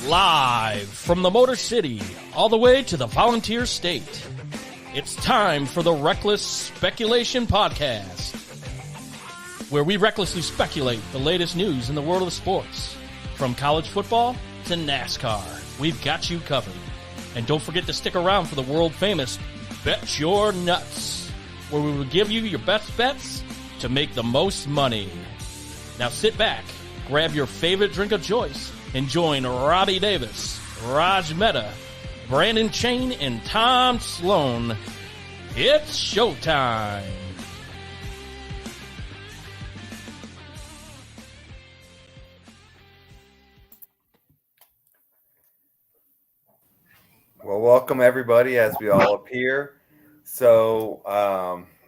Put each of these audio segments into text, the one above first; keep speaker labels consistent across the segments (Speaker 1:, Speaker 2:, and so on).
Speaker 1: Live from the Motor City, all the way to the Volunteer State. It's time for the Reckless Speculation Podcast, where we recklessly speculate the latest news in the world of sports. From college football to NASCAR, we've got you covered. And don't forget to stick around for the world-famous Bet Your Nuts, where we will give you your best bets to make the most money. Now sit back, grab your favorite drink of choice, and join Robbie Davis, Raj Mehta, Brandon Chain, and Tom Sloan. It's showtime.
Speaker 2: Well, welcome everybody as we all appear. So,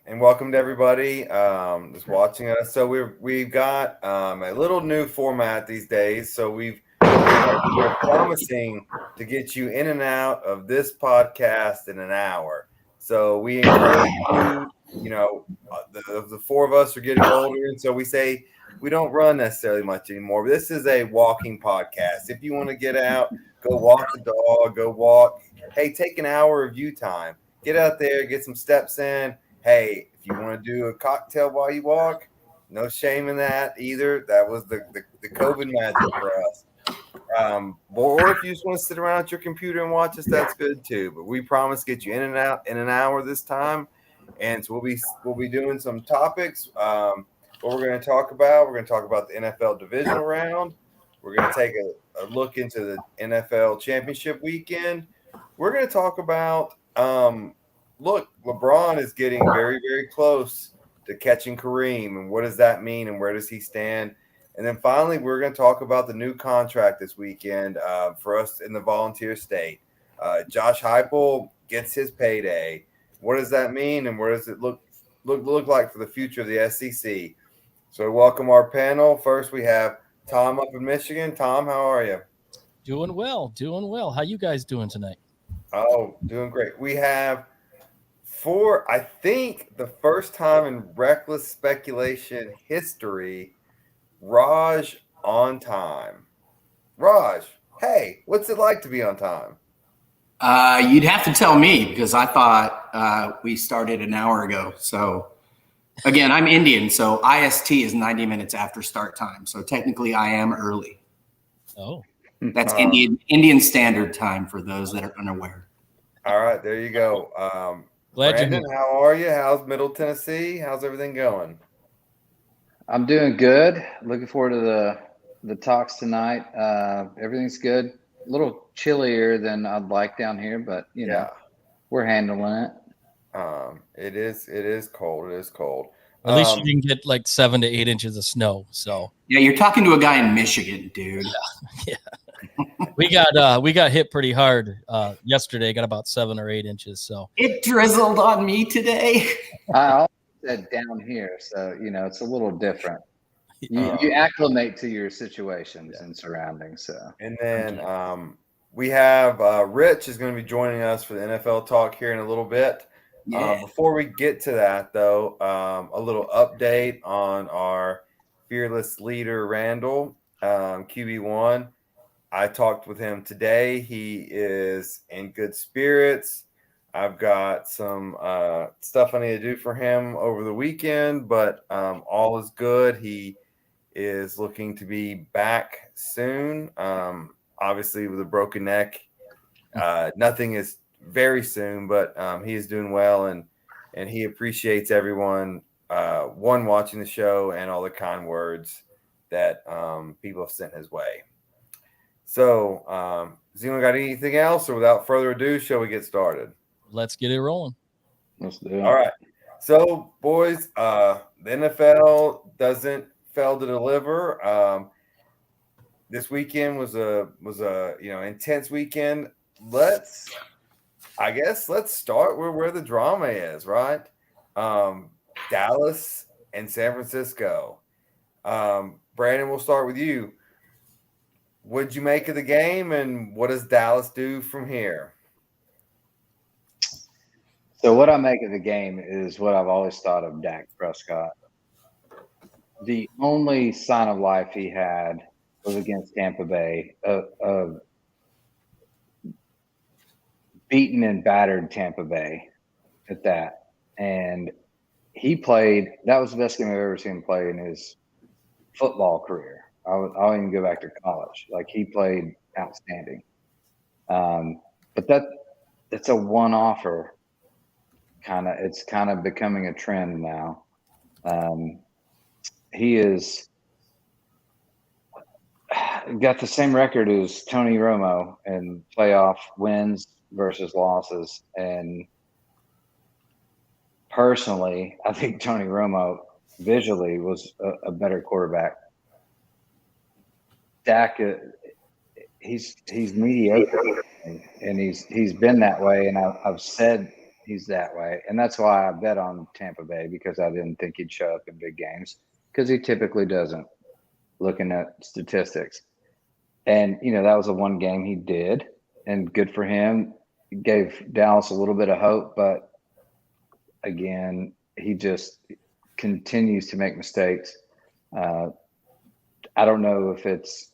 Speaker 2: and welcome to everybody that's watching us. So we've got a little new format these days. So we're promising to get you in and out of this podcast in an hour. So we encourage you, the four of us are getting older, and so we say we don't run necessarily much anymore. But this is a walking podcast. If you want to get out, go walk the dog, go walk. Hey, take an hour of you time. Get out there, get some steps in. Hey, if you want to do a cocktail while you walk, no shame in that either. That was the COVID magic for us. Or if you just want to sit around at your computer and watch us, that's good too. But we promise to get you in and out in an hour this time. And so we'll be doing some topics. What we're going to talk about, we're going to talk about the NFL divisional round. We're going to take a look into the NFL championship weekend. We're going to talk about, look, LeBron is getting very, very close to catching Kareem. And what does that mean? And where does he stand? And then finally, we're going to talk about the new contract this weekend for us in the Volunteer State. Josh Heupel gets his payday. What does that mean? And where does it look like for the future of the SEC? So welcome our panel. First, we have Tom up in Michigan. Tom, how are you?
Speaker 1: Doing well. How you guys doing tonight?
Speaker 2: Oh, doing great. We have I think the first time in reckless speculation history, Raj on time. Raj, hey, what's it like to be on time?
Speaker 3: You'd have to tell me because I thought we started an hour ago. So again, I'm Indian, so IST is 90 minutes after start time. So technically I am early.
Speaker 1: Oh.
Speaker 3: That's Indian Standard Time for those that are unaware.
Speaker 2: All right, there you go.
Speaker 1: Glad
Speaker 2: Brandon,
Speaker 1: you're here.
Speaker 2: how are you? How's Middle Tennessee? How's everything going?
Speaker 4: I'm doing good. Looking forward to the talks tonight. Everything's good. A little chillier than I'd like down here, but you know, we're handling it.
Speaker 2: It is cold. It is cold.
Speaker 1: At least you didn't get like 7 to 8 inches of snow. So
Speaker 3: yeah, you're talking to a guy in Michigan, dude.
Speaker 1: Yeah. We got hit pretty hard yesterday. Got about 7 or 8 inches. So
Speaker 3: it drizzled on me today.
Speaker 4: I also said down here, so you know it's a little different. You acclimate to your situations and surroundings. So
Speaker 2: and then we have Rich is going to be joining us for the NFL talk here in a little bit.
Speaker 3: Yeah.
Speaker 2: Before we get to that, though, a little update on our fearless leader, Randall, QB1. I talked with him today. He is in good spirits. I've got some stuff I need to do for him over the weekend, but all is good. He is looking to be back soon. Obviously, with a broken neck, nothing is very soon, but he is doing well, and he appreciates everyone watching the show and all the kind words that people have sent his way. So, has anyone got anything else, or without further ado, shall we get started?
Speaker 1: let's get it rolling.
Speaker 4: let's do it.
Speaker 2: All right. So, boys, the NFL doesn't fail to deliver. This weekend was a intense weekend. Let's start where the drama is, right? Dallas and San Francisco. Brandon, we'll start with you. What'd you make of the game, and what does Dallas do from here?
Speaker 4: So what I make of the game is what I've always thought of Dak Prescott. The only sign of life he had was against Tampa Bay of beaten and battered Tampa Bay at that. And he played – that was the best game I've ever seen him play in his football career. I'll even go back to college. Like, he played outstanding. But that's a one-offer kind of – it's kind of becoming a trend now. He is got the same record as Tony Romo in playoff wins versus losses. And personally, I think Tony Romo visually was a better quarterback. Dak, he's mediocre, and he's been that way, and I've said he's that way, and that's why I bet on Tampa Bay, because I didn't think he'd show up in big games, because he typically doesn't, looking at statistics. And that was the one game he did, and good for him. He gave Dallas a little bit of hope, but again, he just continues to make mistakes. I don't know if it's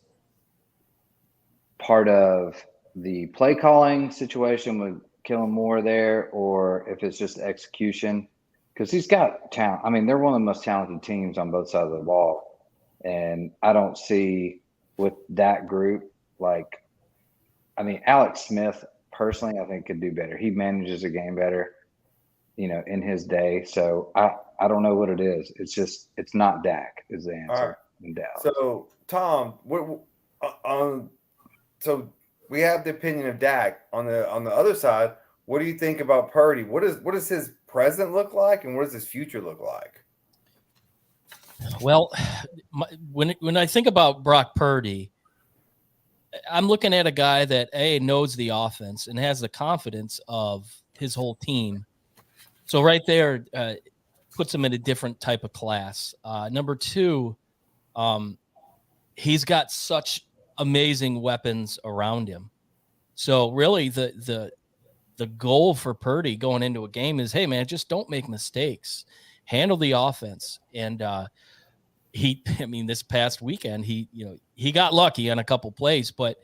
Speaker 4: part of the play calling situation with Kellen Moore there, or if it's just execution, because he's got talent. I mean, they're one of the most talented teams on both sides of the ball. And I don't see with that group, Alex Smith, personally, I think could do better. He manages a game better, in his day. So I don't know what it is. It's not Dak is the answer in Dallas.
Speaker 2: So, Tom, so we have the opinion of Dak. On the other side, what do you think about Purdy? What does his present look like, and what does his future look like?
Speaker 1: Well, when I think about Brock Purdy, I'm looking at a guy that knows the offense and has the confidence of his whole team. So right there puts him in a different type of class. Number two, he's got such amazing weapons around him. So really the goal for Purdy going into a game is, hey man, just don't make mistakes, handle the offense. And this past weekend, he got lucky on a couple plays, but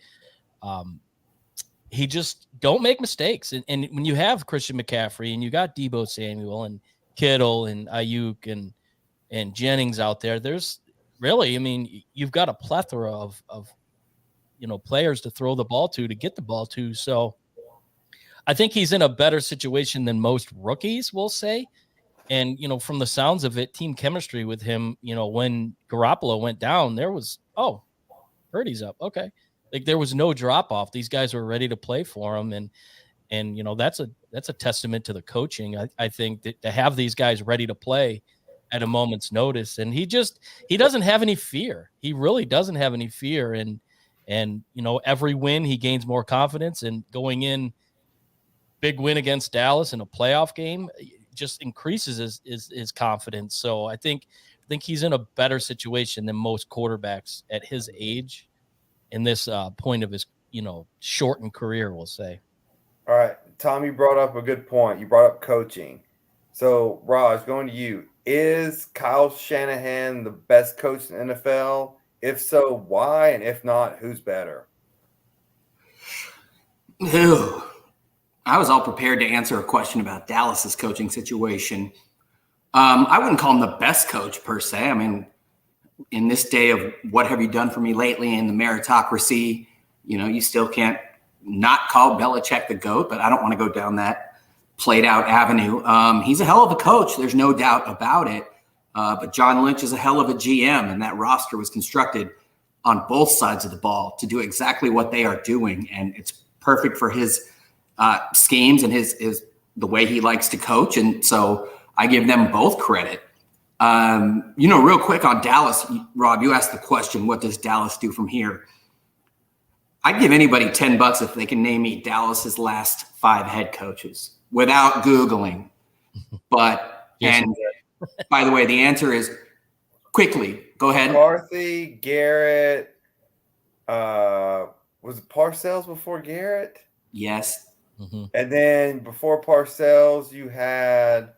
Speaker 1: he just don't make mistakes. And when you have Christian McCaffrey and you got Deebo Samuel and Kittle and Ayuk and Jennings out there, there's really, you've got a plethora of players to throw the ball to get the ball to. So I think he's in a better situation than most rookies, we'll say. And, from the sounds of it, team chemistry with him, when Garoppolo went down, there was, Purdy's up. Okay. There was no drop off. These guys were ready to play for him. And that's a testament to the coaching. I think that to have these guys ready to play at a moment's notice. And he doesn't have any fear. He really doesn't have any fear. And every win he gains more confidence, and going in big win against Dallas in a playoff game just increases his confidence. So I think he's in a better situation than most quarterbacks at his age in this point of his, shortened career, we'll say.
Speaker 2: All right. Tom, you brought up a good point. You brought up coaching. So Raj, going to you, is Kyle Shanahan the best coach in the NFL? If so, why? And if not, who's better?
Speaker 3: Ew. I was all prepared to answer a question about Dallas's coaching situation. I wouldn't call him the best coach per se. In this day of what have you done for me lately in the meritocracy, you still can't not call Belichick the GOAT, but I don't want to go down that played out avenue. He's a hell of a coach. There's no doubt about it. But John Lynch is a hell of a GM, and that roster was constructed on both sides of the ball to do exactly what they are doing. And it's perfect for his schemes and his the way he likes to coach. And so I give them both credit. Real quick on Dallas, Rob, you asked the question, what does Dallas do from here? I'd give anybody $10 if they can name me Dallas's last 5 head coaches without Googling. But, and by the way, the answer is quickly. Go ahead.
Speaker 2: McCarthy, Garrett, was it Parcells before Garrett?
Speaker 3: Yes.
Speaker 1: Mm-hmm.
Speaker 2: And then before Parcells, you had,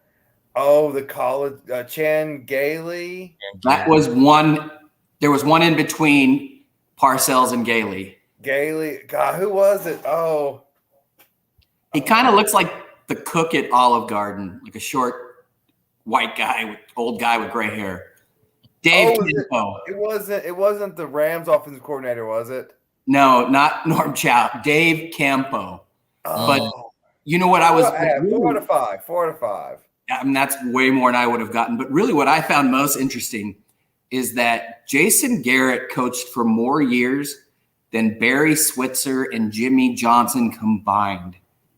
Speaker 2: the college, Chan Gailey.
Speaker 3: That was one. There was one in between Parcells and Gailey.
Speaker 2: God, who was it? Oh,
Speaker 3: He kind of looks like the cook at Olive Garden, like a short white guy, old guy with gray hair. Dave Campo.
Speaker 2: It wasn't the Rams offensive coordinator, was it?
Speaker 3: No, not Norm Chow. Dave Campo.
Speaker 2: Oh.
Speaker 3: But you know what I was
Speaker 2: 4 out of 5. 4 out of 5.
Speaker 3: I mean, that's way more than I would have gotten. But really what I found most interesting is that Jason Garrett coached for more years than Barry Switzer and Jimmy Johnson combined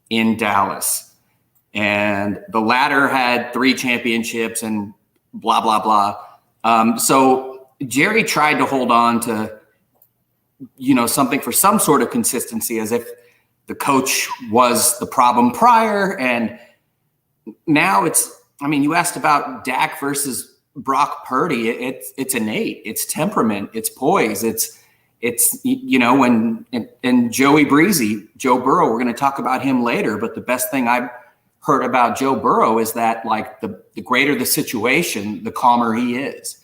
Speaker 3: in Dallas. And the latter had 3 championships and blah, blah, blah. So Jerry tried to hold on to, something for some sort of consistency, as if the coach was the problem prior. And now you asked about Dak versus Brock Purdy. It's innate, it's temperament, it's poise, it's when Joey Breezy, Joe Burrow, we're going to talk about him later, but the best thing I've heard about Joe Burrow is that like the greater the situation, the calmer he is.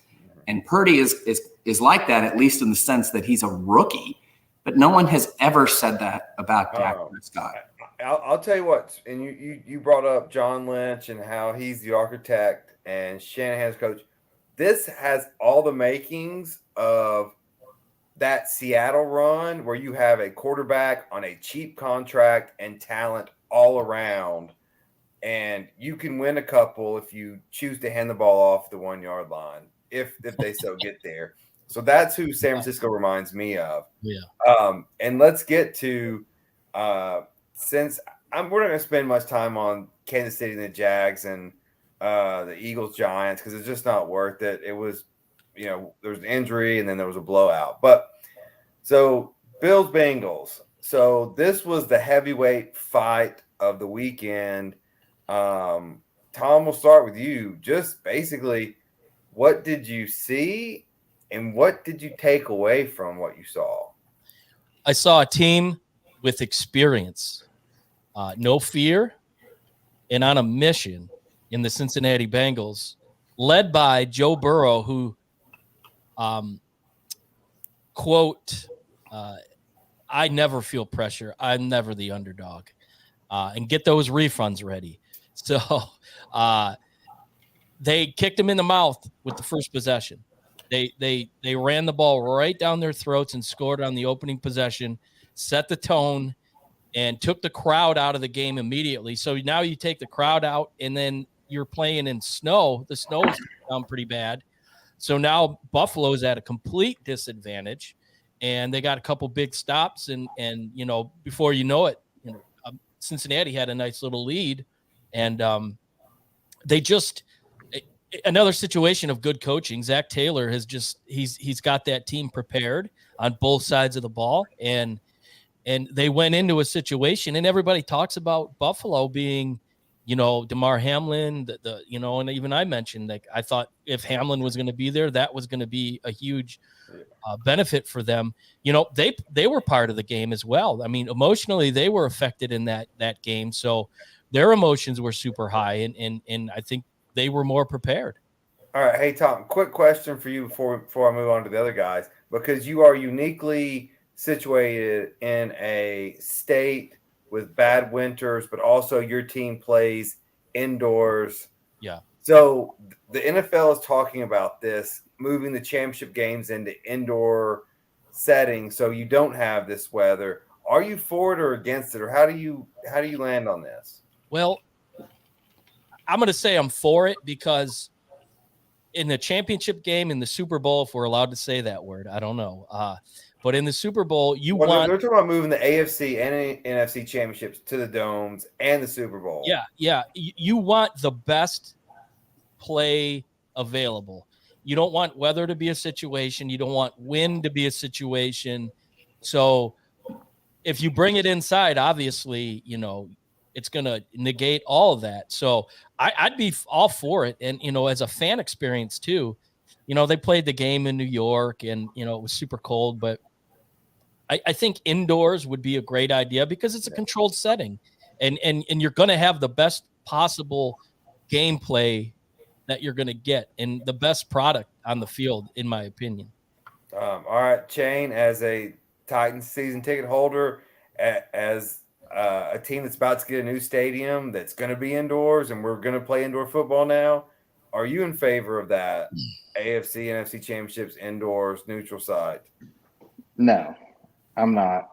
Speaker 3: And Purdy is like that, at least in the sense that he's a rookie, but no one has ever said that about Dak Prescott.
Speaker 2: I'll tell you what, and you brought up John Lynch and how he's the architect and Shanahan's coach. This has all the makings of that Seattle run where you have a quarterback on a cheap contract and talent all around, and you can win a couple if you choose to hand the ball off the 1 yard line, if they so get there. So that's who San Francisco reminds me of.
Speaker 1: Yeah.
Speaker 2: And let's get to since we're not going to spend much time on Kansas City and the Jags and the Eagles Giants, because it's just not worth it. It was, there was an injury and then there was a blowout. But so Bills Bengals. So this was the heavyweight fight of the weekend. Tom, we'll start with you. Just basically, what did you see and what did you take away from what you saw?
Speaker 1: I saw a team with experience, no fear, and on a mission in the Cincinnati Bengals, led by Joe Burrow, who, quote, I never feel pressure. I'm never the underdog. And get those refunds ready. So they kicked him in the mouth with the first possession. They ran the ball right down their throats and scored on the opening possession, set the tone, and took the crowd out of the game immediately. So now you take the crowd out, and then you're playing in snow. The snow is down pretty bad. So now Buffalo's at a complete disadvantage, and they got a couple big stops. And before you know it, Cincinnati had a nice little lead, and they just another situation of good coaching. Zach Taylor has he's got that team prepared on both sides of the ball, and they went into a situation, and everybody talks about Buffalo being, DeMar Hamlin, and even I mentioned that I thought if Hamlin was going to be there, that was going to be a huge benefit for them. They were part of the game as well. I mean, emotionally, they were affected in that game, so their emotions were super high, and I think they were more prepared.
Speaker 2: All right, hey Tom, quick question for you before I move on to the other guys, because you are uniquely situated in a state with bad winters, but also your team plays indoors.
Speaker 1: Yeah.
Speaker 2: So the NFL is talking about this, moving the championship games into indoor settings, so you don't have this weather. Are you for it or against it, or how do you land on this?
Speaker 1: Well, I'm going to say I'm for it because in the championship game, in the Super Bowl, if we're allowed to say that word, I don't know. But in the Super Bowl, they're
Speaker 2: talking about moving the AFC and NFC championships to the domes and the Super Bowl.
Speaker 1: Yeah. You want the best play available. You don't want weather to be a situation. You don't want wind to be a situation. So if you bring it inside, obviously, it's going to negate all of that. So I'd be all for it. And, as a fan experience too, they played the game in New York and, it was super cold, but I think indoors would be a great idea because it's a controlled setting and you're going to have the best possible gameplay that you're going to get and the best product on the field, in my opinion.
Speaker 2: All right, Shane, as a Titans season ticket holder, as a team that's about to get a new stadium that's going to be indoors, and we're going to play indoor football now. Are you in favor of that? AFC, NFC championships, indoors, neutral site?
Speaker 4: No, I'm not.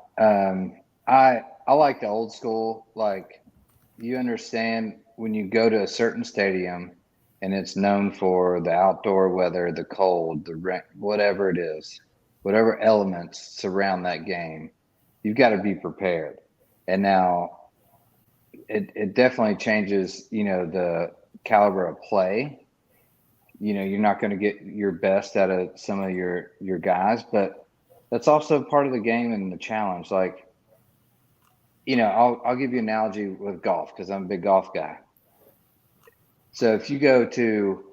Speaker 4: I like the old school. Like, you understand when you go to a certain stadium and it's known for the outdoor weather, the cold, the rain, whatever it is, whatever elements surround that game, you've got to be prepared. And now it definitely changes, the caliber of play. You're not going to get your best out of some of your guys, but that's also part of the game and the challenge. Like, I'll give you an analogy with golf because I'm a big golf guy. So if you go to,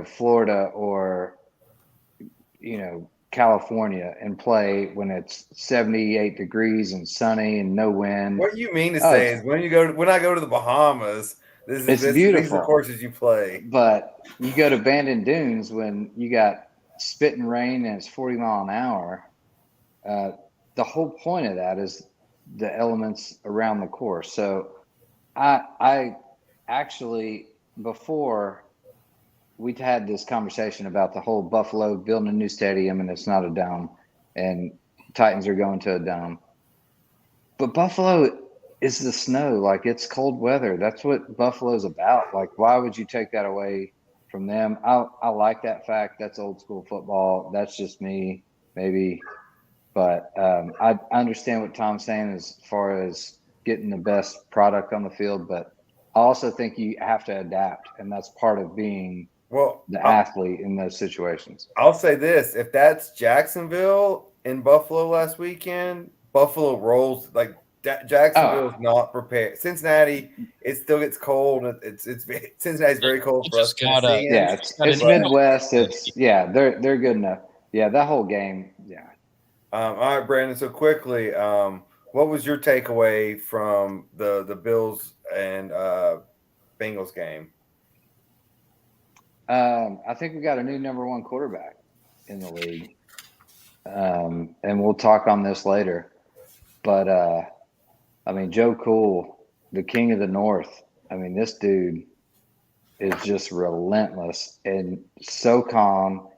Speaker 4: Florida or, California and play when it's 78 degrees and sunny and no wind.
Speaker 2: What you mean to say is when I go to the Bahamas,
Speaker 4: it's beautiful.
Speaker 2: These are the courses you play.
Speaker 4: But you go to Bandon Dunes when you got spitting rain and it's 40 mile an hour. The whole point of that is the elements around the course. So I actually, before we'd had this conversation about the whole Buffalo building a new stadium and it's not a dome, and Titans are going to a dome. But Buffalo is the snow. Like, it's cold weather. That's what Buffalo's about. Like, why would you take that away from them? I like that fact. That's old school football. That's just me, maybe. But I understand what Tom's saying as far as getting the best product on the field. But I also think you have to adapt, and that's part of being the athlete in those situations.
Speaker 2: I'll say this. If that's Jacksonville in Buffalo last weekend, Buffalo rolls. Like, Jacksonville's not prepared. Cincinnati, it still gets cold. It's Cincinnati's very cold for us.
Speaker 4: It's Midwest. They're good enough. Yeah, that whole game. Yeah.
Speaker 2: All right, Brandon. So quickly, what was your takeaway from the Bills and Bengals game?
Speaker 4: I think we got a new number one quarterback in the league, and we'll talk on this later. But Joe Cool, the king of the North. This dude is just relentless and so calm.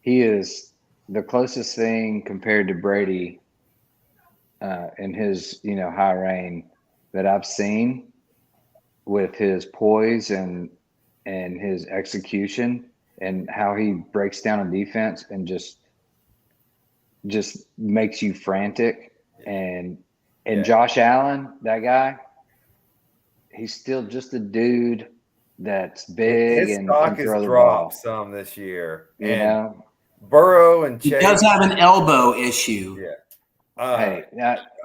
Speaker 4: He is the closest thing compared to Brady in his, high reign that I've seen, with his poise and his execution and how he breaks down a defense and just makes you frantic. And Josh Allen, that guy, he's still just a dude that's big.
Speaker 2: His
Speaker 4: and
Speaker 2: stock
Speaker 4: can
Speaker 2: has
Speaker 4: throw the
Speaker 2: dropped
Speaker 4: ball.
Speaker 2: some this year.
Speaker 4: And
Speaker 2: Burrow and Chase.
Speaker 3: He does have an elbow issue.
Speaker 2: Yeah.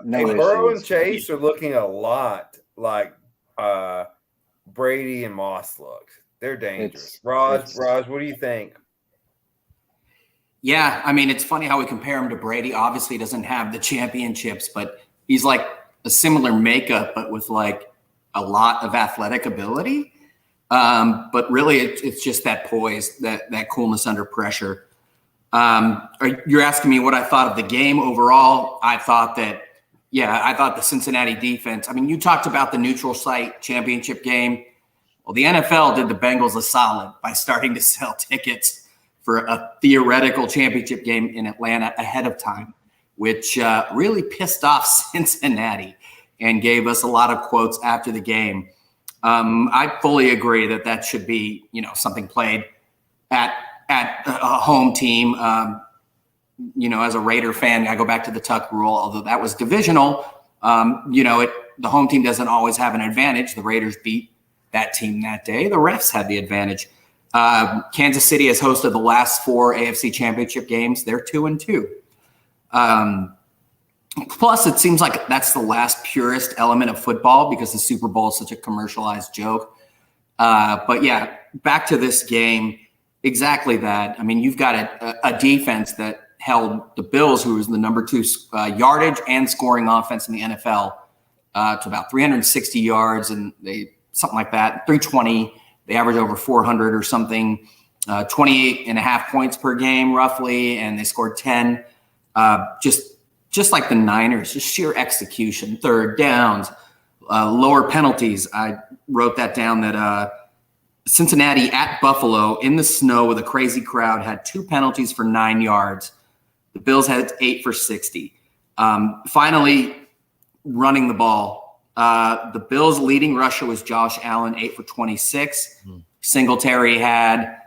Speaker 4: No
Speaker 2: Burrow
Speaker 4: issues.
Speaker 2: and Chase are looking a lot like Brady and Moss looked. They're dangerous. Raj, what do you think?
Speaker 3: Yeah, it's funny how we compare him to Brady. Obviously, he doesn't have the championships, but he's like a similar makeup, but with like a lot of athletic ability. But really, it's just that poise, that coolness under pressure. You're asking me what I thought of the game overall. I thought the Cincinnati defense. You talked about the neutral site championship game. Well, the NFL did the Bengals a solid by starting to sell tickets for a theoretical championship game in Atlanta ahead of time, which really pissed off Cincinnati and gave us a lot of quotes after the game. I fully agree that should be, something played at a home team. As a Raider fan, I go back to the Tuck rule, although that was divisional. The home team doesn't always have an advantage. The Raiders beat that team that day. The refs had the advantage. Kansas City has hosted the last 4 AFC championship games. They're 2-2. Plus, it seems like that's the last purest element of football because the Super Bowl is such a commercialized joke. But yeah, back to this game, exactly that. You've got a defense that held the Bills, who was the number 2 yardage and scoring offense in the NFL, to about 360 yards, and something like that, 320. They average over 400 or something, 28.5 points per game roughly, and they scored 10. Just just like the Niners, just sheer execution, third downs, lower penalties. I wrote that down that Cincinnati at Buffalo in the snow with a crazy crowd had 2 penalties for 9 yards. The Bills had 8 for 60. Finally, running the ball. The Bills' leading rusher was Josh Allen, 8 for 26. Singletary had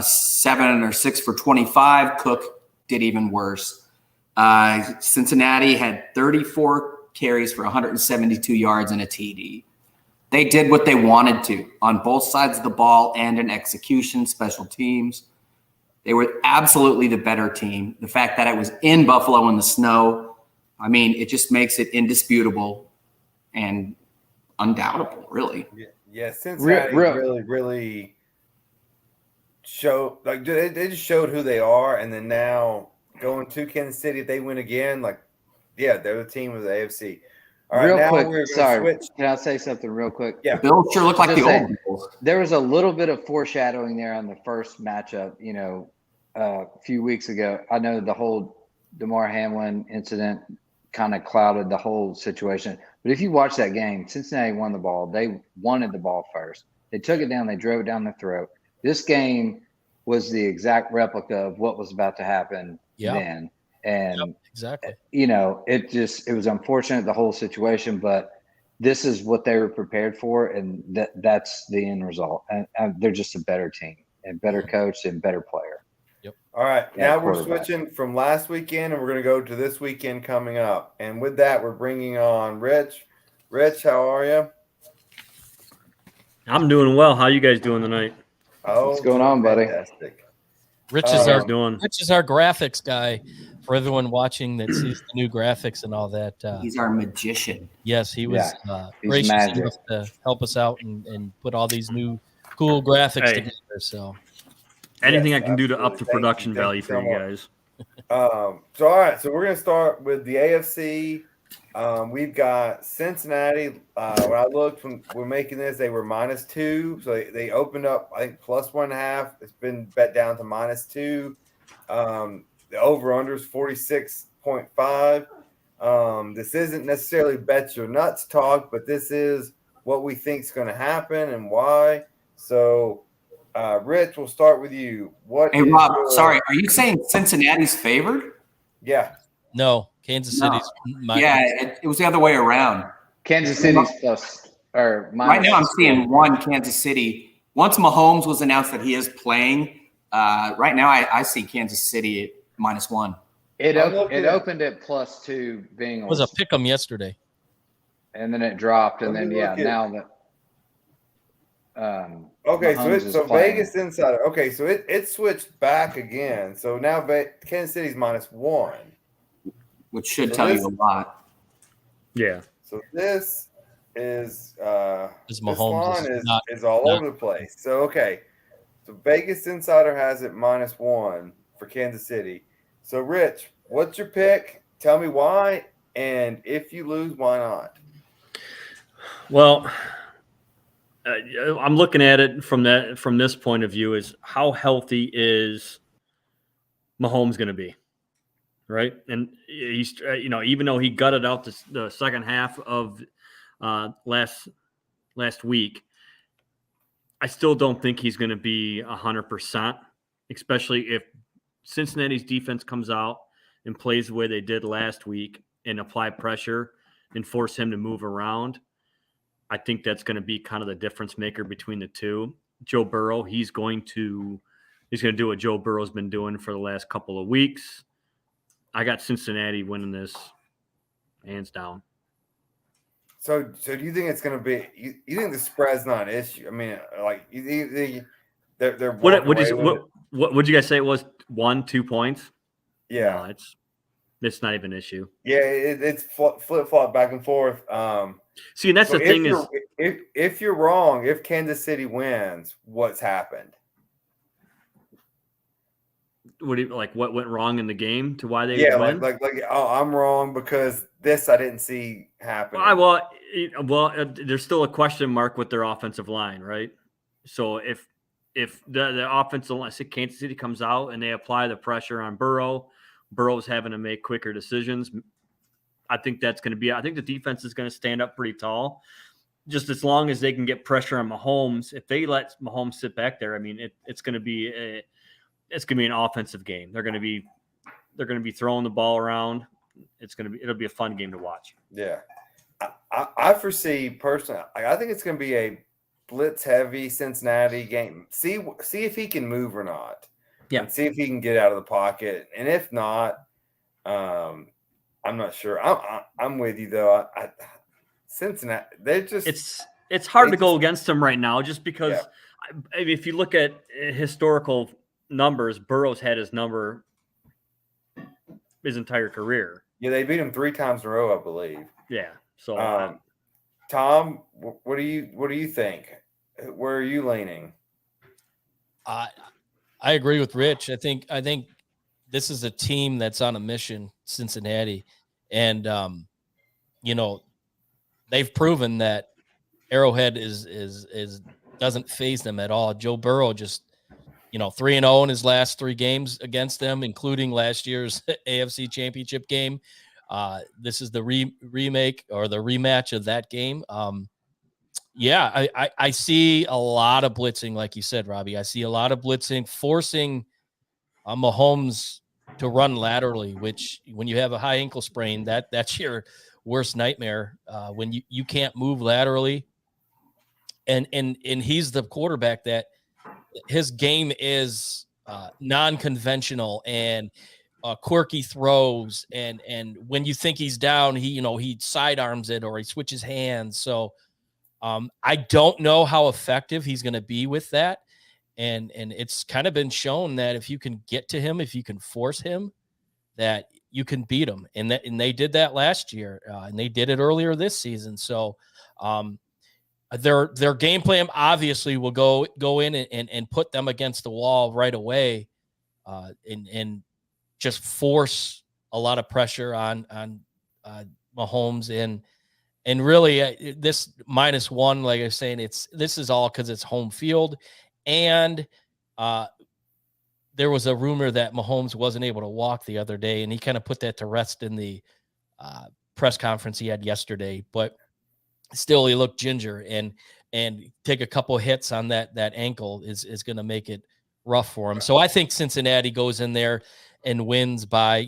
Speaker 3: 7 or 6 for 25. Cook did even worse. Cincinnati had 34 carries for 172 yards and a TD. They did what they wanted to on both sides of the ball and in execution, special teams. They were absolutely the better team. The fact that it was in Buffalo in the snow, I mean, it just makes it indisputable and undoubtable, really.
Speaker 2: Yeah, Cincinnati really showed, like, they just showed who they are, and then now going to Kansas City, if they win again, like, yeah, they're the team of the AFC. All right,
Speaker 4: real quick,
Speaker 2: we're
Speaker 4: sorry,
Speaker 2: switch.
Speaker 4: can I say something real quick?
Speaker 2: Yeah.
Speaker 3: Bills sure look like the old Bills.
Speaker 4: There was a little bit of foreshadowing there on the first matchup, a few weeks ago. I know the whole DeMar Hamlin incident kind of clouded the whole situation. But if you watch that game, Cincinnati won the ball. They wanted the ball first. They took it down. They drove it down the throat. This game was the exact replica of what was about to happen then. And
Speaker 1: exactly.
Speaker 4: It was unfortunate, the whole situation, but this is what they were prepared for, and that's the end result. And they're just a better team and better coach and better player.
Speaker 1: Yep.
Speaker 2: All right, now we're switching from last weekend, and we're going to go to this weekend coming up. And with that, we're bringing on Rich. Rich, how are you?
Speaker 5: I'm doing well. How you guys doing tonight?
Speaker 2: Oh,
Speaker 4: what's going on, buddy?
Speaker 2: Fantastic.
Speaker 1: Rich is our
Speaker 5: graphics
Speaker 1: guy. For everyone watching that sees the new graphics and all that,
Speaker 3: he's our magician.
Speaker 1: Yes, he was gracious enough to help us out and put all these new cool graphics together. So
Speaker 5: anything I can do to up the production value for you guys.
Speaker 2: All right, so we're going to start with the AFC. We've got Cincinnati. When I looked when we're making this, they were -2. So they opened up, I think, +1.5. It's been bet down to -2. The over-under is 46.5. This isn't necessarily bet your nuts talk, but this is what we think is going to happen and why. So, Rich, we'll start with you.
Speaker 3: Hey, Rob, sorry, are you saying Cincinnati's favored?
Speaker 2: Yeah.
Speaker 1: No, Kansas City's.
Speaker 3: It was the other way around.
Speaker 4: Kansas City's plus or minus.
Speaker 3: Right now I'm seeing one Kansas City. Once Mahomes was announced that he is playing, right now I see Kansas City at -1.
Speaker 4: It opened at +2 Bengals.
Speaker 1: It was a pick 'em yesterday.
Speaker 4: And then it dropped, and then now that
Speaker 2: okay,
Speaker 4: Mahomes
Speaker 2: so Vegas Insider. Okay, so it switched back again. So now Kansas City's -1.
Speaker 3: Which should tell you a lot.
Speaker 5: Yeah.
Speaker 2: So this is
Speaker 1: this Mahomes
Speaker 2: is all over the place. So okay. So Vegas Insider has it -1 for Kansas City. So Rich, what's your pick? Tell me why, and if you lose, why not?
Speaker 5: Well, I'm looking at it from this point of view: is how healthy is Mahomes going to be, right? And he's even though he gutted out the second half of last week, I still don't think he's going to be 100%, especially if Cincinnati's defense comes out and plays the way they did last week and apply pressure and force him to move around. I think that's going to be kind of the difference maker between the two. Joe Burrow, he's going to do what Joe Burrow's been doing for the last couple of weeks. I got Cincinnati winning this hands down.
Speaker 2: So do you think it's going to be? You think the spread's not an issue? I mean, like they're
Speaker 5: what you guys say it was 1-2 points?
Speaker 2: Yeah,
Speaker 5: no, it's not even an issue.
Speaker 2: Yeah, it's flip flop back and forth.
Speaker 5: See, and that's the thing is,
Speaker 2: if you're wrong, if Kansas City wins, what's happened?
Speaker 5: What went wrong in the game to why they win?
Speaker 2: like I'm wrong because this I didn't see happen.
Speaker 5: Well, there's still a question mark with their offensive line, right? So if the offensive line, say Kansas City comes out and they apply the pressure on Burrow's having to make quicker decisions. I think that's going to be. I think the defense is going to stand up pretty tall. Just as long as they can get pressure on Mahomes. If they let Mahomes sit back there, I mean, it's going to be an offensive game. They're going to be throwing the ball around. It'll be a fun game to watch.
Speaker 2: Yeah. I foresee personally, I think it's going to be a blitz heavy Cincinnati game. See if he can move or not.
Speaker 5: Yeah.
Speaker 2: And see if he can get out of the pocket. And if not, I'm not sure. I'm with you though. Cincinnati,
Speaker 5: it's hard to go against them right now just because if you look at historical numbers, Burrow's had his number his entire career.
Speaker 2: Yeah, they beat him 3 times in a row, I believe.
Speaker 5: Yeah. So,
Speaker 2: Tom, what do you think? Where are you leaning?
Speaker 1: I agree with Rich. I think this is a team that's on a mission, Cincinnati, and they've proven that Arrowhead is doesn't faze them at all. Joe Burrow just 3-0 in his last 3 games against them, including last year's AFC Championship game. This is the remake or the rematch of that game. I see a lot of blitzing, like you said, Robbie. I see a lot of blitzing, forcing Mahomes to run laterally, which when you have a high ankle sprain, that's your worst nightmare when you can't move laterally. And he's the quarterback that his game is non-conventional and quirky throws. And when you think he's down, he sidearms it or he switches hands. So I don't know how effective he's going to be with that. And it's kind of been shown that if you can get to him, if you can force him, that you can beat him. And they did that last year and they did it earlier this season. So their game plan obviously will go in and put them against the wall right away and just force a lot of pressure on Mahomes. And really this -1, like I was saying, this is all because it's home field. And there was a rumor that Mahomes wasn't able to walk the other day, and he kind of put that to rest in the press conference he had yesterday. But still, he looked ginger, and take a couple hits on that ankle is going to make it rough for him. So I think Cincinnati goes in there and wins by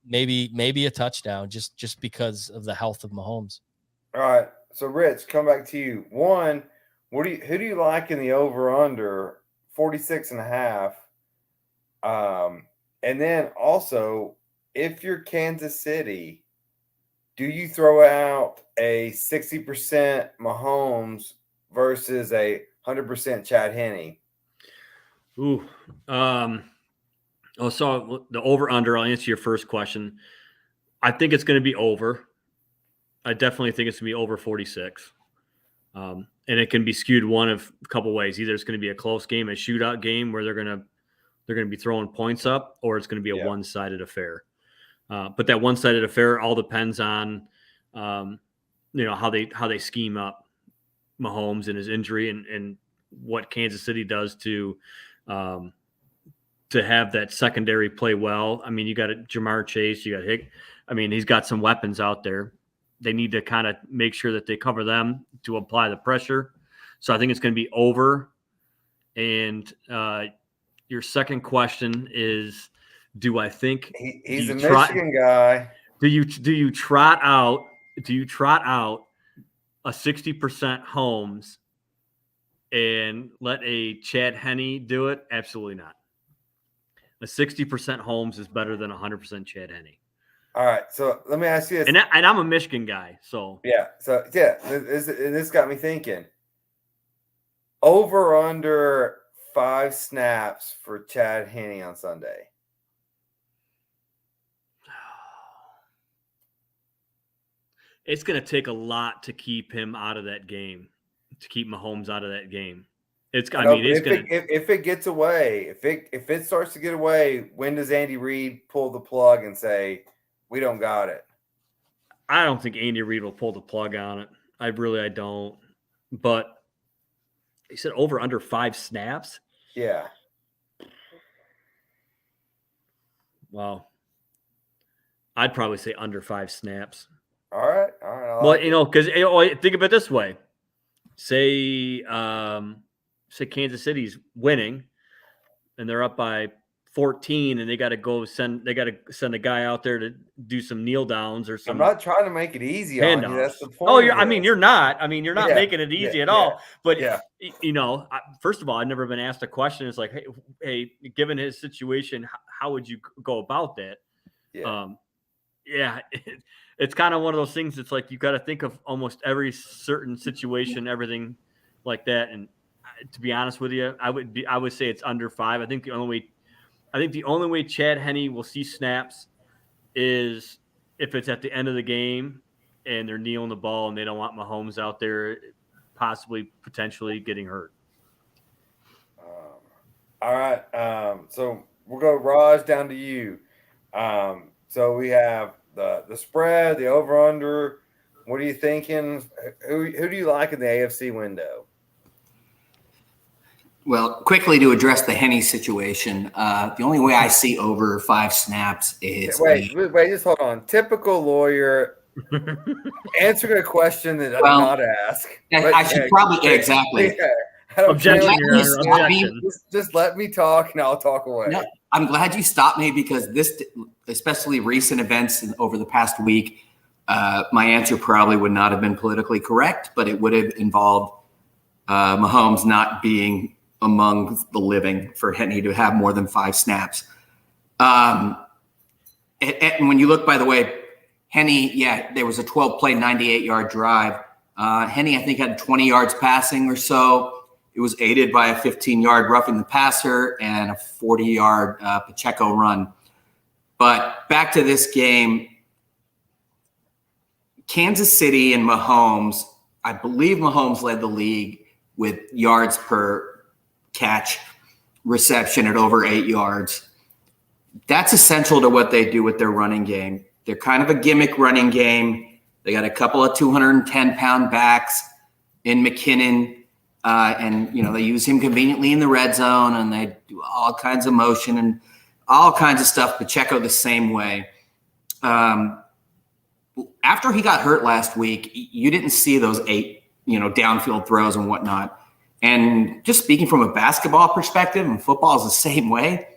Speaker 1: maybe a touchdown just because of the health of Mahomes.
Speaker 2: All right, so Rich, come back to you. One, who do you like in the over/under 46.5? And then also, if you're Kansas City, do you throw out a 60% Mahomes versus a 100% Chad Henne?
Speaker 5: Ooh. So the over/under, I'll answer your first question. I think it's going to be over. I definitely think it's going to be over 46. And it can be skewed one of a couple ways. Either it's going to be a close game, a shootout game where they're going to be throwing points up, or it's going to be a one-sided affair. But that one-sided affair all depends on how they scheme up Mahomes and his injury and what Kansas City does to have that secondary play well. I mean, you got Jamar Chase, you got Hick. I mean, he's got some weapons out there. They need to kind of make sure that they cover them to apply the pressure. So I think it's going to be over. And your second question is, do I think
Speaker 2: he's a Michigan guy?
Speaker 5: Do you trot out a 60% Holmes and let a Chad Henne do it? Absolutely not. A 60% Holmes is better than 100% Chad Henne.
Speaker 2: All right, so let me ask you this.
Speaker 5: And I'm a Michigan guy, so
Speaker 2: this got me thinking. Over under 5 snaps for Chad Henne on Sunday.
Speaker 5: It's going to take a lot to keep him out of that game, to keep Mahomes out of that game. If
Speaker 2: it gets away, if it starts to get away, when does Andy Reid pull the plug and say, we don't got it?
Speaker 5: I don't think Andy Reid will pull the plug on it. I don't. But he said over under 5 snaps.
Speaker 2: Yeah.
Speaker 5: Wow. I'd probably say under 5 snaps.
Speaker 2: All right. I
Speaker 5: Well,
Speaker 2: like it.
Speaker 5: because think of it this way: say Kansas City's winning, and they're up by 14, and they got to send a guy out there to do some kneel downs or
Speaker 2: I'm
Speaker 5: some
Speaker 2: not trying to make it easy on you. That's
Speaker 5: handoffs.
Speaker 2: the point.
Speaker 5: I mean, you're not. I mean, you're not making it easy at all. But
Speaker 2: yeah.
Speaker 5: First of all, I've never been asked a question. It's like, hey, given his situation, how would you go about that?
Speaker 2: Yeah.
Speaker 5: It's kind of one of those things. It's like you got to think of almost every certain situation, everything like that. And to be honest with you, I would say it's under 5. I think the only way Chad Henne will see snaps is if it's at the end of the game and they're kneeling the ball and they don't want Mahomes out there potentially getting hurt.
Speaker 2: All right. So we'll go Raj down to you. So we have the spread, the over under. What are you thinking? Who do you like in the AFC window?
Speaker 3: Well, quickly to address the Henne situation, the only way I see over 5 snaps is
Speaker 2: wait, just hold on. Typical lawyer answering a question that I did not ask.
Speaker 3: I should probably exactly.
Speaker 5: Objection, Your Honor. Objection.
Speaker 2: Just let me talk, and I'll talk away.
Speaker 3: No, I'm glad you stopped me because this, especially recent events over the past week, my answer probably would not have been politically correct, but it would have involved Mahomes not being among the living for Henne to have more than 5 snaps. And when you look, by the way, Henne, there was a 12-play, 98-yard drive. Henne, I think, had 20 yards passing or so. It was aided by a 15-yard roughing the passer and a 40-yard Pacheco run. But back to this game, Kansas City and Mahomes, I believe Mahomes led the league with yards per catch reception at over 8 yards. That's essential to what they do with their running game. They're kind of a gimmick running game. They got a couple of 210-pound backs in McKinnon, and they use him conveniently in the red zone, and they do all kinds of motion and all kinds of stuff. Pacheco the same way. After he got hurt last week, you didn't see those 8, downfield throws and whatnot. And just speaking from a basketball perspective, and football is the same way,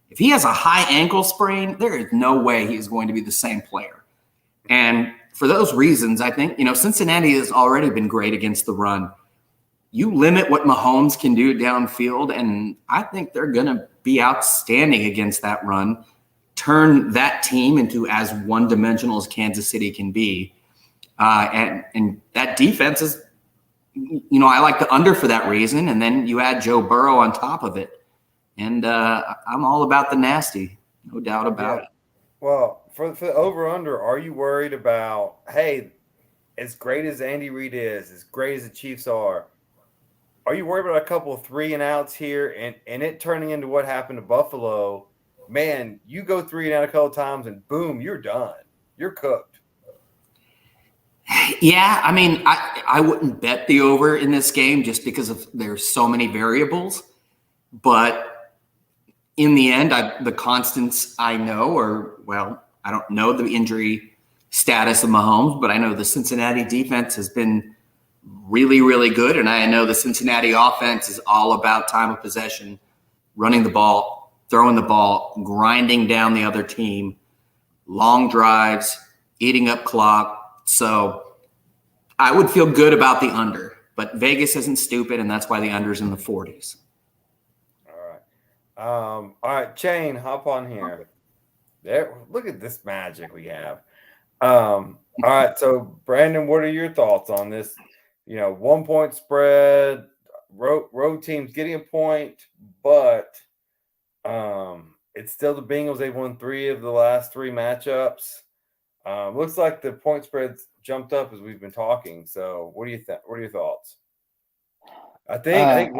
Speaker 3: if he has a high ankle sprain, there is no way he is going to be the same player. And for those reasons, I think, Cincinnati has already been great against the run. You limit what Mahomes can do downfield, and I think they're going to be outstanding against that run, turn that team into as one-dimensional as Kansas City can be. And that defense is, I like the under for that reason. And then you add Joe Burrow on top of it. And I'm all about the nasty, no doubt about it.
Speaker 2: Well, for the over-under, are you worried about, hey, as great as Andy Reid is, as great as the Chiefs are you worried about a couple of 3-and-outs here and it turning into what happened to Buffalo? Man, you go 3-and-out a couple of times and boom, you're done. You're cooked.
Speaker 3: Yeah, I mean, I wouldn't bet the over in this game just because there's so many variables. But in the end, the constants I know I don't know the injury status of Mahomes, but I know the Cincinnati defense has been really, really good. And I know the Cincinnati offense is all about time of possession, running the ball, throwing the ball, grinding down the other team, long drives, eating up clock. So I would feel good about the under, but Vegas isn't stupid, and that's why the under's in the 40s.
Speaker 2: All right, Shane, hop on here. There, look at this magic we have. All right, so Brandon, what are your thoughts on this? 1-point spread, road teams getting a point, but it's still the Bengals. They've won 3 of the last 3 matchups. Looks like the point spread's jumped up as we've been talking. So, what do you think? What are your thoughts? I think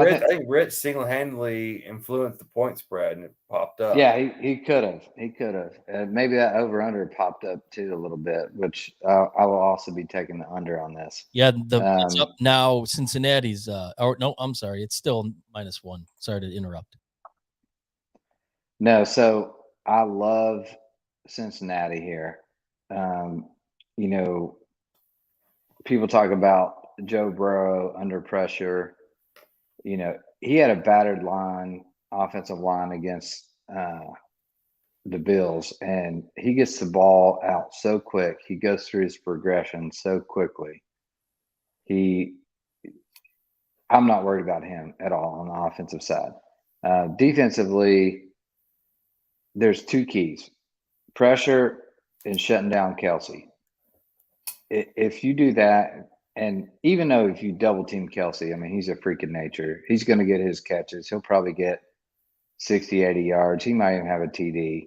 Speaker 2: Rich single-handedly influenced the point spread and it popped up.
Speaker 4: Yeah, he could have. Maybe that over-under popped up too a little bit, which I will also be taking the under on this.
Speaker 1: Yeah, it's up now. Cincinnati's I'm sorry, it's still -1. Sorry to interrupt.
Speaker 4: No, so I love Cincinnati here. You know, people talk about Joe Burrow under pressure. You know, he had a battered offensive line against the Bills, and he gets the ball out so quick. He goes through his progression so quickly. I'm not worried about him at all on the offensive side. Defensively, there's two keys: pressure and shutting down Kelsey. If you do that, and even though if you double team Kelsey, I mean, he's a freak of nature. He's going to get his catches. He'll probably get 60, 80 yards. He might even have a TD.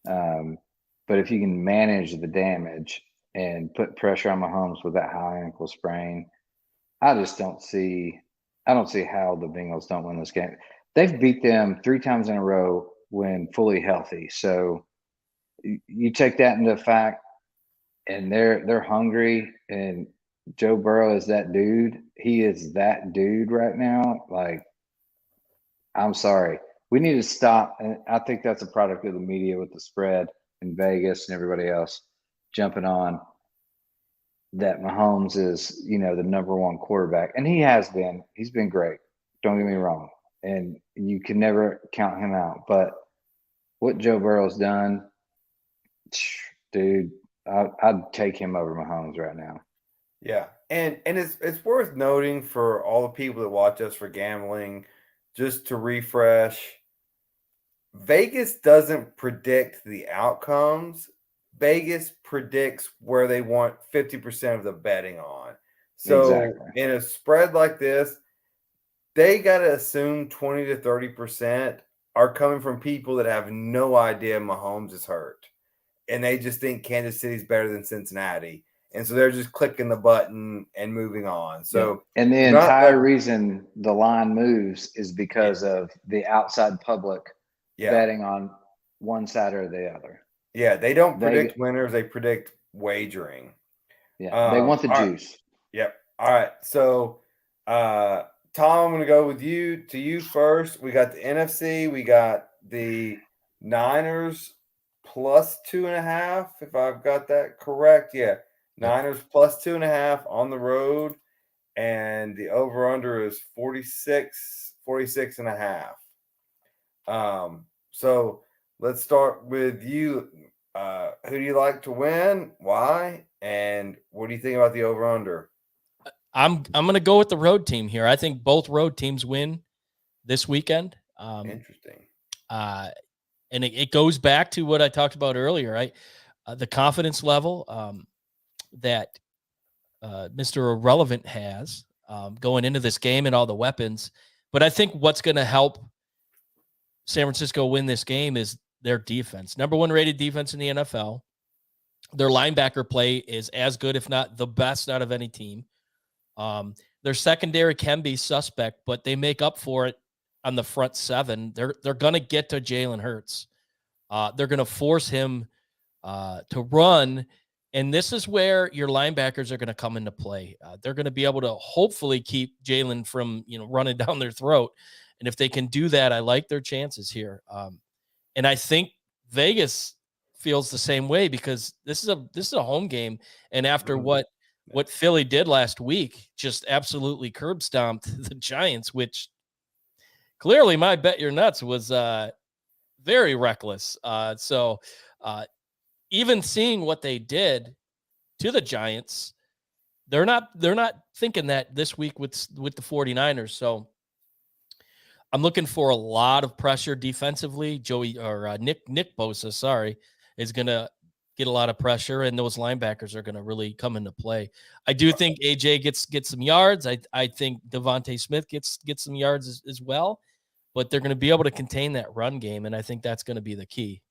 Speaker 4: But if you can manage the damage and put pressure on Mahomes with that high ankle sprain, I don't see how the Bengals don't win this game. They've beat them 3 times in a row when fully healthy. So you take that into fact, and they're hungry, and Joe Burrow is that dude. He is that dude right now. Like, I'm sorry. We need to stop. And I think that's a product of the media with the spread in Vegas and everybody else jumping on that Mahomes is, the number one quarterback. And he has been. He's been great. Don't get me wrong. And you can never count him out. But what Joe Burrow's done, dude, I'd take him over Mahomes right now.
Speaker 2: Yeah. And it's worth noting for all the people that watch us for gambling, just to refresh, Vegas doesn't predict the outcomes. Vegas predicts where they want 50% of the betting on. So
Speaker 4: Exactly.
Speaker 2: in a spread like this, they got to assume 20 to 30% are coming from people that have no idea Mahomes is hurt. And they just think Kansas City's better than Cincinnati. And so they're just clicking the button and moving on. So,
Speaker 4: yeah. And the entire reason the line moves is because of the outside public betting on one side or the other.
Speaker 2: Yeah, they don't predict winners; they predict wagering.
Speaker 4: Yeah, they want the juice.
Speaker 2: Yep. All right. So, Tom, I'm going to go with you. To you first. We got the NFC. We got the Niners plus 2.5. If I've got that correct, yeah. Niners plus 2.5 on the road, and the over/under is 46.5. So let's start with you. Who do you like to win? Why? And what do you think about the over/under?
Speaker 1: I'm going to go with the road team here. I think both road teams win this weekend.
Speaker 2: Interesting.
Speaker 1: And it goes back to what I talked about earlier, right? The confidence level that Mr. Irrelevant has going into this game and all the weapons. But I think what's going to help San Francisco win this game is their defense. Number 1 rated defense in the NFL. Their linebacker play is as good, if not the best, out of any team. Their secondary can be suspect, but they make up for it on the front 7. They're going to get to Jalen Hurts. They're going to force him to run. And this is where your linebackers are going to come into play. They're going to be able to hopefully keep Jalen from, running down their throat. And if they can do that, I like their chances here. And I think Vegas feels the same way, because this is a home game. And after what Philly did last week, just absolutely curb stomped the Giants, which clearly my bet your nuts was very reckless. So even seeing what they did to the Giants, they're not thinking that this week with the 49ers. So I'm looking for a lot of pressure defensively. Nick Bosa, is going to get a lot of pressure, and those linebackers are going to really come into play. I do think AJ gets some yards. I think Devontae Smith gets some yards as well, but they're going to be able to contain that run game, and I think that's going to be the key.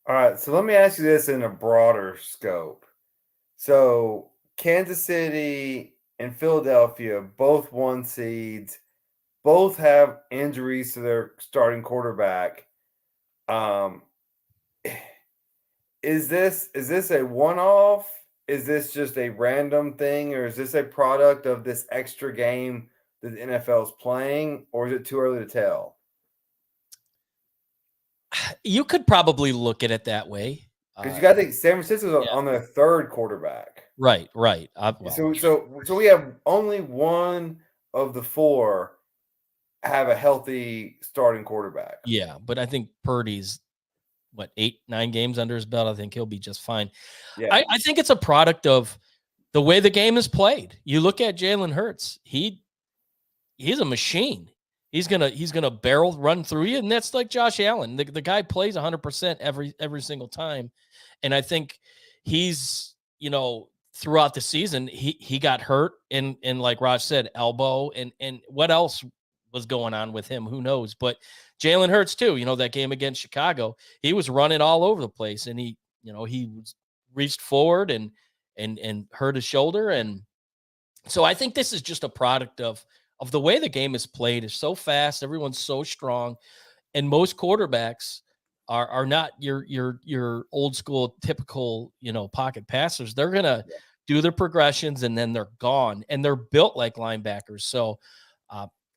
Speaker 2: All right, so let me ask you this in a broader scope. So Kansas City and Philadelphia, both 1 seeds, both have injuries to their starting quarterback. Is this a one-off? Is this just a random thing, or is this a product of this extra game that the NFL is playing, or is it too early to tell?
Speaker 1: You could probably look at it that way.
Speaker 2: Because you got to think San Francisco's
Speaker 1: yeah.
Speaker 2: on their third quarterback.
Speaker 1: Right.
Speaker 2: So we have only one of the four have a healthy starting quarterback.
Speaker 1: Yeah, but I think Purdy's 8-9 games under his belt. I think he'll be just fine.
Speaker 2: Yeah.
Speaker 1: I think it's a product of the way the game is played. You look at Jalen Hurts. He's a machine. He's gonna barrel run through you, and that's like Josh Allen. The guy plays 100% every single time, and I think he's throughout the season he got hurt and like Raj said, elbow and what else was going on with him, who knows. But Jalen Hurts too, that game against Chicago, he was running all over the place, and he was reached forward and hurt his shoulder. And so I think this is just a product of the way the game is played. Is so fast, everyone's so strong, and most quarterbacks are not your old school typical pocket passers. They're gonna do their progressions and then they're gone, and they're built like linebackers. So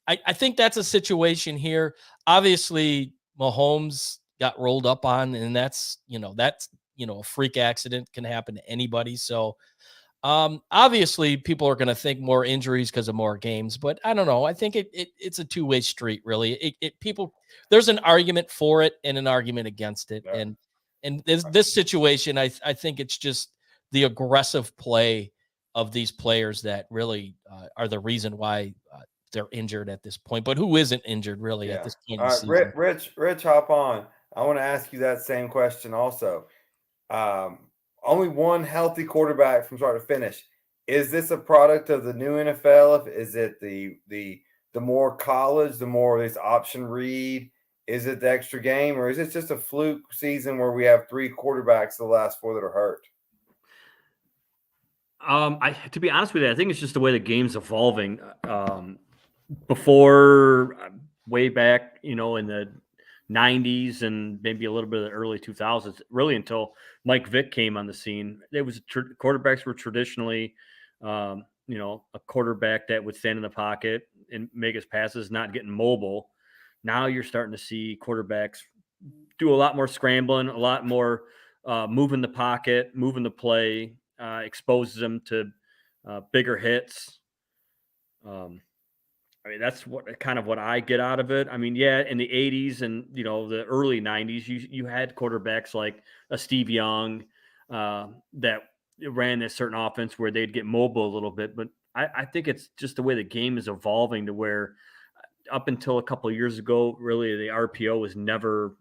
Speaker 1: I think that's a situation here. Obviously, Mahomes got rolled up on, and that's a freak accident, can happen to anybody. So obviously people are going to think more injuries because of more games, but I don't know. I think it's a two-way street, really. There's an argument for it and an argument against it.
Speaker 2: Yeah.
Speaker 1: And this situation, I think it's just the aggressive play of these players that really are the reason why they're injured at this point. But who isn't injured really at this point?
Speaker 2: All right, Rich, hop on. I want to ask you that same question also. Only one healthy quarterback from start to finish. Is this a product of the new NFL? Is it the more college, the more this option read? Is it the extra game, or is it just a fluke season where we have three quarterbacks the last four that are hurt?
Speaker 5: To be honest with you, I think it's just the way the game's evolving. Before, way back, in the 90s and maybe a little bit of the early 2000s, really until Mike Vick came on the scene, quarterbacks were traditionally, a quarterback that would stand in the pocket and make his passes, not getting mobile. Now you're starting to see quarterbacks do a lot more scrambling, a lot more moving the pocket, moving the play, exposes them to bigger hits. That's what I get out of it. In the 80s and, the early 90s, you had quarterbacks like a Steve Young that ran a certain offense where they'd get mobile a little bit. But I think it's just the way the game is evolving to where up until a couple of years ago, really the RPO was never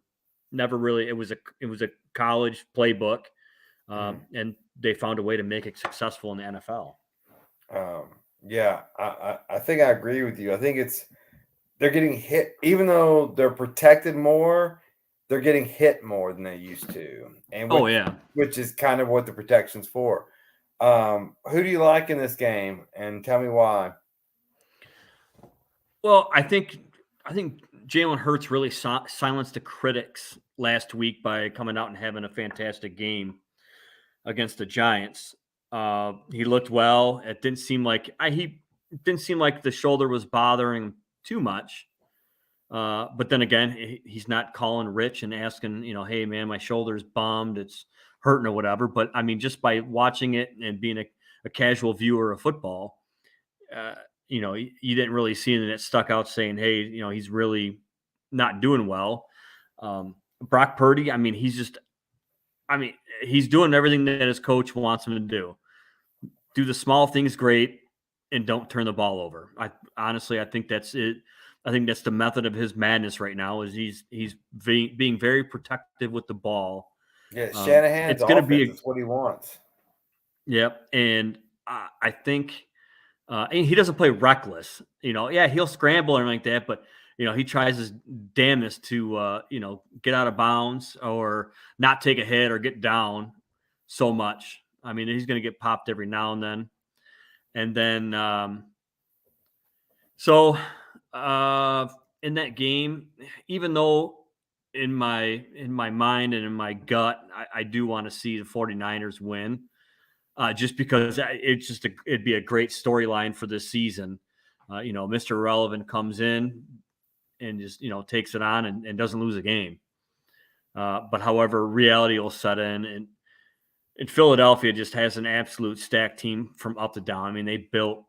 Speaker 5: really, it was a college playbook. And they found a way to make it successful in the NFL.
Speaker 2: Yeah, I think I agree with you. I think they're getting hit, even though they're protected more, they're getting hit more than they used to. And which is kind of what the protection's for. Who do you like in this game, and tell me why?
Speaker 5: Well, I think Jalen Hurts really silenced the critics last week by coming out and having a fantastic game against the Giants. He looked well. It didn't seem like the shoulder was bothering him too much. But then again, he's not calling Rich and asking, hey man, my shoulder's bummed, it's hurting or whatever. But just by watching it and being a casual viewer of football, you didn't really see anything that stuck out saying, hey, he's really not doing well. Brock Purdy, he's doing everything that his coach wants him to do. Do the small things great and don't turn the ball over. I think that's it. I think that's the method of his madness right now. Is he's being very protective with the ball.
Speaker 2: Yeah, Shanahan's
Speaker 5: going to be
Speaker 2: that's what he wants.
Speaker 5: Yep, and I think he doesn't play reckless. He'll scramble and like that, but he tries his damnedest to get out of bounds or not take a hit or get down so much. He's going to get popped every now and then. And then, in that game, even though in my mind and in my gut, I do want to see the 49ers win, just because it'd be a great storyline for this season. Mr. Irrelevant comes in and just, takes it on and doesn't lose a game. But however, reality will set in, and Philadelphia just has an absolute stacked team from up to down. I mean, they built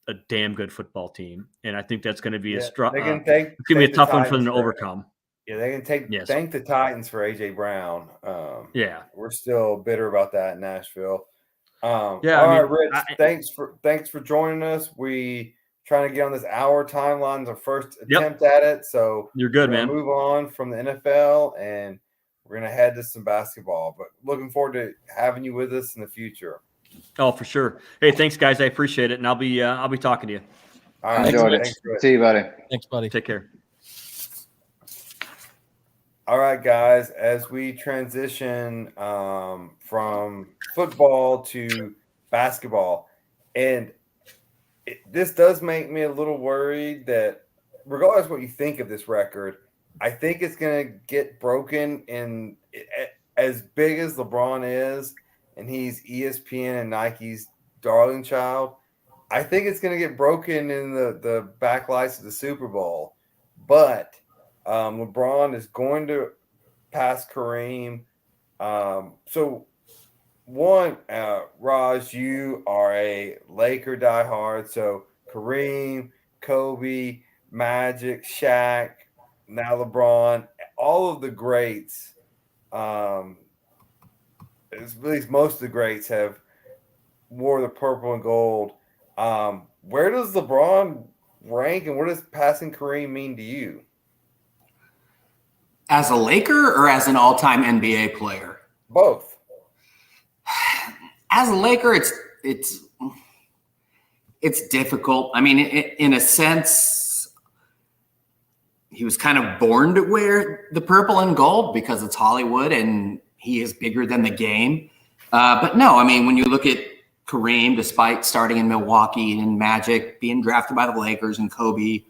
Speaker 5: a damn good football team, and I think that's going to be
Speaker 2: They can
Speaker 5: it's going to be a tough one for them to overcome.
Speaker 2: Yeah, they can thank the Titans for AJ Brown. We're still bitter about that in Nashville. All right, Rich, thanks for joining us. We trying to get on this hour timeline, our first attempt at it. So
Speaker 5: you're good, man.
Speaker 2: Move on from the NFL, and we're gonna head to some basketball. But looking forward to having you with us in the future.
Speaker 5: Oh, for sure. Hey, thanks, guys. I appreciate it, and I'll be talking to you.
Speaker 2: All right,
Speaker 4: enjoyed it. See you, buddy.
Speaker 1: Thanks, buddy.
Speaker 5: Take care.
Speaker 2: All right, guys, as we transition from football to basketball, and this does make me a little worried that regardless of what you think of this record, I think it's going to get broken in as big as LeBron is, and he's ESPN and Nike's darling child. I think it's going to get broken in the backlights of the Super Bowl, but LeBron is going to pass Kareem. So one, Raj, you are a Laker diehard. So Kareem, Kobe, Magic, Shaq, now LeBron, all of the greats, at least most of the greats have wore the purple and gold. Where does LeBron rank, and what does passing Kareem mean to you?
Speaker 3: As a Laker or as an all-time NBA player?
Speaker 2: Both.
Speaker 3: As a Laker, it's difficult. I mean, in a sense, he was kind of born to wear the purple and gold because it's Hollywood and he is bigger than the game. But no, I mean, when you look at Kareem, despite starting in Milwaukee and Magic, being drafted by the Lakers, and Kobe,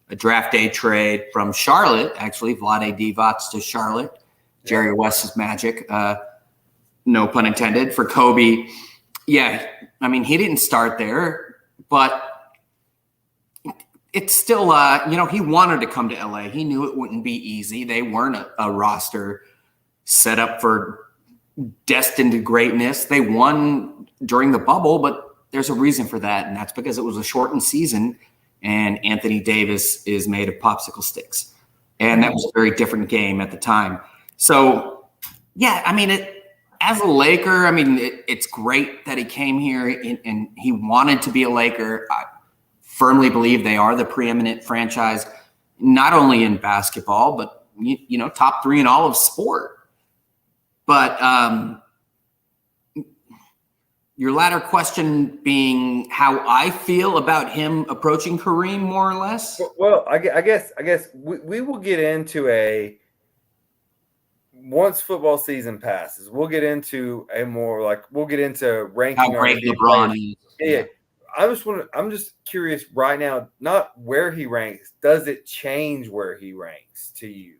Speaker 3: a draft day trade from Charlotte, actually, Vlade Divac to Charlotte, Jerry West's Magic, no pun intended, for Kobe. Yeah, I mean, he didn't start there, but it's still, he wanted to come to LA. He knew it wouldn't be easy. They weren't a roster set up for destined to greatness. They won during the bubble, but there's a reason for that, and that's because it was a shortened season, and Anthony Davis is made of popsicle sticks. And that was a very different game at the time. So, yeah, I mean, as a Laker, I mean, it's great that he came here and he wanted to be a Laker. I firmly believe they are the preeminent franchise, not only in basketball, but, top 3 in all of sport. But your latter question being how I feel about him approaching Kareem, more or less.
Speaker 2: Well, I guess we will get into once football season passes, we'll get into ranking
Speaker 3: how great LeBron is.
Speaker 2: Yeah. I'm just curious right now, not where he ranks. Does it change where he ranks to you?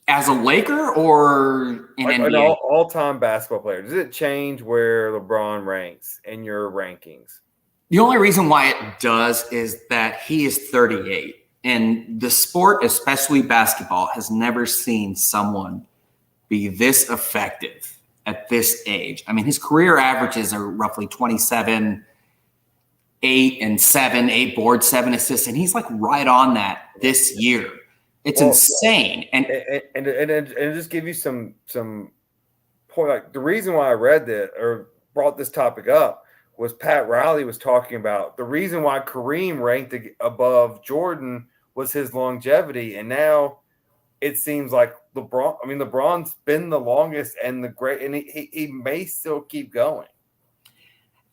Speaker 3: As a Laker or in NBA?
Speaker 2: An all-time basketball player. Does it change where LeBron ranks in your rankings?
Speaker 3: The only reason why it does is that he is 38. And the sport, especially basketball, has never seen someone be this effective at this age. I mean, his career averages are roughly 27, 8 and 7, 8 boards, 7 assists. And he's like right on that this year. It's insane. And
Speaker 2: just give you some point. Like, the reason why I read that or brought this topic up was Pat Riley was talking about the reason why Kareem ranked above Jordan was his longevity. And now it seems like LeBron's been the longest and the great, and he may still keep going.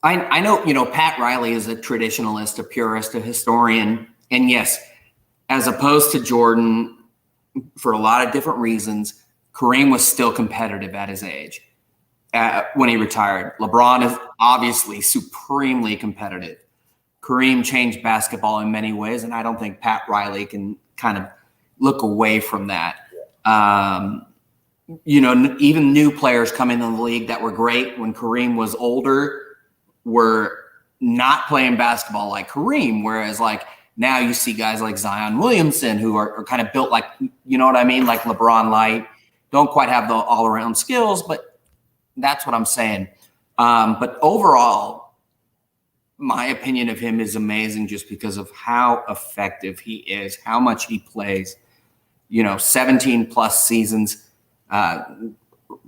Speaker 3: I know, Pat Riley is a traditionalist, a purist, a historian. And yes, as opposed to Jordan, for a lot of different reasons, Kareem was still competitive at his age when he retired. LeBron is obviously supremely competitive. Kareem changed basketball in many ways, and I don't think Pat Riley can kind of look away from that. Even new players coming in the league that were great when Kareem was older were not playing basketball like Kareem, whereas like Now you see guys like Zion Williamson who are kind of built like, you know what I mean? Like LeBron light, don't quite have the all around skills, but that's what I'm saying. But overall, my opinion of him is amazing just because of how effective he is, how much he plays, 17 plus seasons,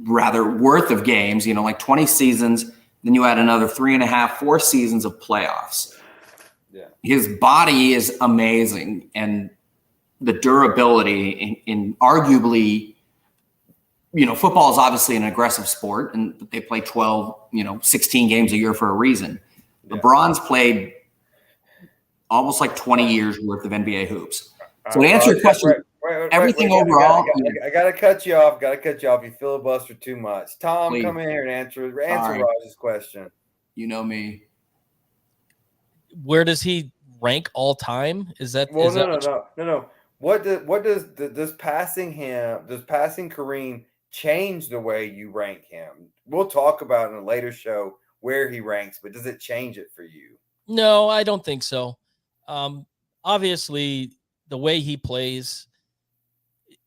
Speaker 3: rather worth of games, like 20 seasons. Then you add another 3.5, 4 seasons of playoffs.
Speaker 2: Yeah.
Speaker 3: His body is amazing. And the durability in arguably, football is obviously an aggressive sport and they play 12, 16 games a year for a reason. Yeah. LeBron's played almost like 20 years worth of NBA hoops. So to answer your question, everything overall.
Speaker 2: I got to cut you off. You filibuster too much. Tom,
Speaker 3: please.
Speaker 2: Come in here and answer Raj's question.
Speaker 3: You know me.
Speaker 1: Where does he rank all time? Is that
Speaker 2: no. What does passing Kareem change the way you rank him? We'll talk about in a later show where he ranks, but does it change it for you?
Speaker 1: No, I don't think so. Obviously, the way he plays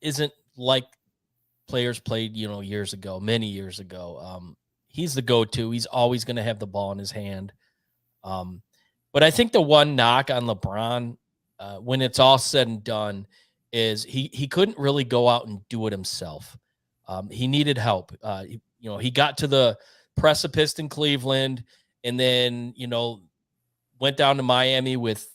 Speaker 1: isn't like players played, years ago, many years ago. He's the go-to. He's always going to have the ball in his hand. But I think the one knock on LeBron, when it's all said and done, is he couldn't really go out and do it himself. He needed help. He got to the precipice in Cleveland and then, went down to Miami with